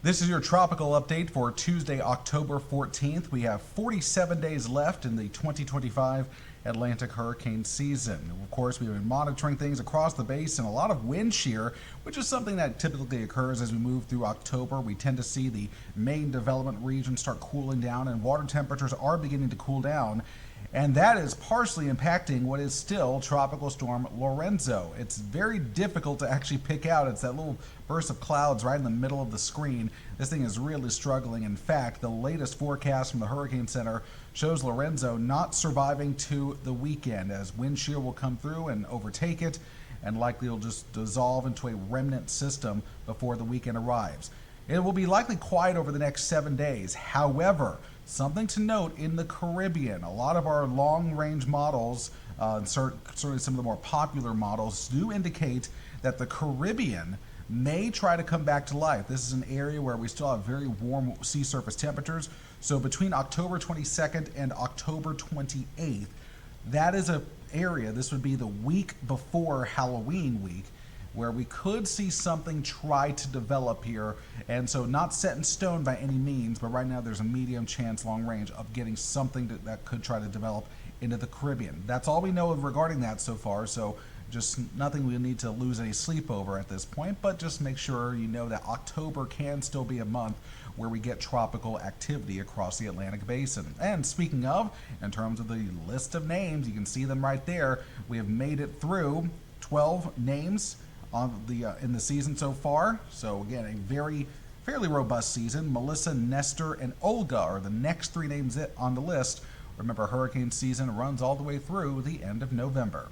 This is your tropical update for Tuesday, October 14th. We have 47 days left in the 2025 Atlantic hurricane season. Of course, we've been monitoring things across the basin, a lot of wind shear, which is something that typically occurs as we move through October. We tend to see the main development region start cooling down, and water temperatures are beginning to cool down. And that is partially impacting what is still Tropical Storm Lorenzo. It's very difficult to actually pick out. It's that little burst of clouds right in the middle of the screen. This thing is really struggling. In fact, the latest forecast from the Hurricane Center shows Lorenzo not surviving to the weekend, as wind shear will come through and overtake it, and likely it'll just dissolve into a remnant system before the weekend arrives. It will be likely quiet over the next 7 days. However, something to note in the Caribbean, a lot of our long-range models, certainly some of the more popular models, do indicate that the Caribbean may try to come back to life. This is an area where we still have very warm sea surface temperatures. So between October 22nd and October 28th, that is an area, this would be the week before Halloween week, where we could see something try to develop here. And so not set in stone by any means, but right now there's a medium chance long range of getting something that could try to develop into the Caribbean. That's all we know regarding that so far, so just nothing we need to lose any sleep over at this point, but just make sure you know that October can still be a month where we get tropical activity across the Atlantic basin. And speaking of, in terms of the list of names, you can see them right there. We have made it through 12 names on the in the season so far. So again, a fairly robust season. Melissa, Nestor, and Olga are the next three names on the list. Remember, hurricane season runs all the way through the end of November.